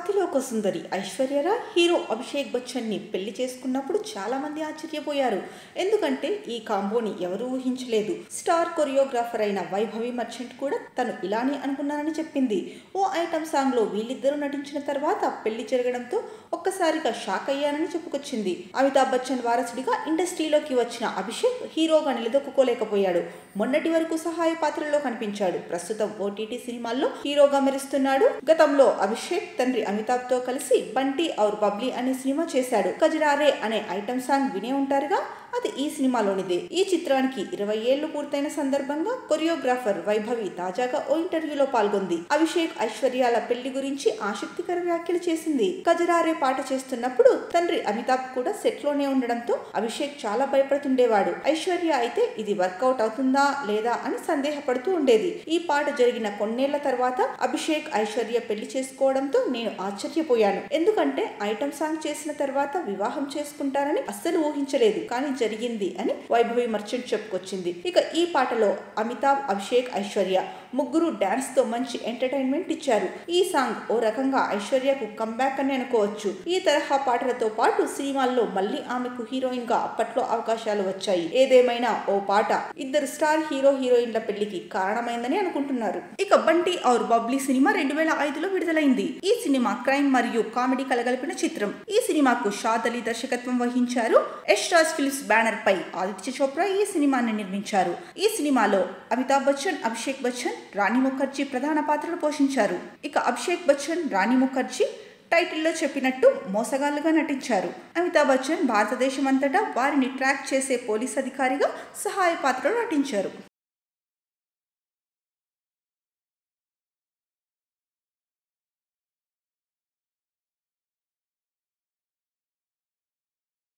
Athiloka Sundari Aishwarya Rai hero Abhishek Bachchan ని పెళ్లి చేసుకున్నప్పుడు చాలా మంది ఆశ్చర్యపోయారు. ఎందుకంటే ఈ కాంబోని ఎవరూ ఊహించలేదు. స్టార్ కొరియోగ్రాఫర్ అయిన వైభవి మర్చెంట్ కూడా తను ఇలానే అనుకున్నానని చెప్పింది. ఓ ఐటమ్ సాంగ్ లో వీళ్ళిద్దరూ నటించిన తర్వాత పెళ్లి జరగడంతో ఒక్కసారిగా షాక్ అయ్యానని చెప్పుకొచ్చింది. అమితాబ్ బచ్చన్ వారసుడిగా ఇండస్ట్రీలోకి వచ్చిన అభిషేక్ హీరోగా నిలదొక్కుకోలేకపోయాడు. మొన్నటి వరకు సహాయ పాత్రలో కనిపించాడు. ప్రస్తుతం ఓటీటీ సినిమాల్లో హీరోగా మెరుస్తున్నాడు. గతంలో అభిషేక్ తండ్రి అమితాబ్ తో కలిసి బంటి ఔర్ బబ్లీ అనే సినిమా చేశాడు. కజరారే అనే ఐటమ్ సాంగ్ వినే ఉంటారుగా, అది ఈ సినిమాలోనిదే. ఈ చిత్రానికి 20 ఏళ్లు పూర్తయిన సందర్భంగా కొరియోగ్రాఫర్ వైభవి తాజాగా ఓ ఇంటర్వ్యూలో పాల్గొంది. అభిషేక్ ఐశ్వర్యాల పెళ్లి గురించి ఆసక్తికర వ్యాఖ్యలు చేసింది. కజరారే పాట చేస్తున్నప్పుడు తండ్రి అమితాబ్ కూడా సెట్ లోనే ఉండడంతో అభిషేక్ చాలా భయపడుతుండేవాడు. ఐశ్వర్య అయితే ఇది వర్కౌట్ అవుతుందా లేదా అని సందేహపడుతూ ఉండేది. ఈ పాట జరిగిన కొన్నేళ్ల తర్వాత అభిషేక్ ఐశ్వర్య పెళ్లి చేసుకోవడంతో నేను ఆశ్చర్యపోయాను. ఎందుకంటే ఐటమ్ సాంగ్ చేసిన తర్వాత వివాహం చేసుకుంటారని అస్సలు ఊహించలేదు, కానీ జరిగింది అని వైభవి మర్చెంట్ చెప్పుకొచ్చింది. ఇక ఈ పాటలో అమితాబ్, అభిషేక్, ఐశ్వర్య ముగ్గురు డాన్స్ తో మంచి ఎంటర్టైన్మెంట్ ఇచ్చారు. ఈ సాంగ్ ఓ రకంగా ఐశ్వర్యకు కంబ్యాక్ అని అనుకోవచ్చు. ఈ తరహా పాటలతో పాటు సినిమాల్లో మళ్ళీ ఆమెకు హీరోయిన్ గా అప్పట్లో అవకాశాలు వచ్చాయి. ఏదేమైనా ఓ పాట ఇద్దరు స్టార్ హీరో హీరోయిన్ల పెళ్లికి కారణమైందని అనుకుంటున్నారు. ఇక బంటి ఔర్ బబ్లీ సినిమా 2005లో విడుదలైంది. ఈ సినిమా క్రైమ్ మరియు కామెడీ కలగలిపిన చిత్రం. ఈ సినిమాకు షాద్ అలీ దర్శకత్వం వహించారు. యష్రాజ్ ఫిల్మ్స్ బ్యానర్ పై ఆదిత్య చోప్రా ఈ సినిమాని నిర్మించారు. ఈ సినిమాలో అమితాబ్ బచ్చన్, అభిషేక్ బచ్చన్, రాణి ముఖర్జీ ప్రధాన పాత్రలు పోషించారు. ఇక అభిషేక్ బచ్చన్, రాణి ముఖర్జీ టైటిల్లో చెప్పినట్టు మోసగాళ్లుగా నటించారు. అమితాబ్ బచ్చన్ భారతదేశం అంతటా వారిని ట్రాక్ చేసే పోలీస్ అధికారిగా సహాయ పాత్రలో నటించారు.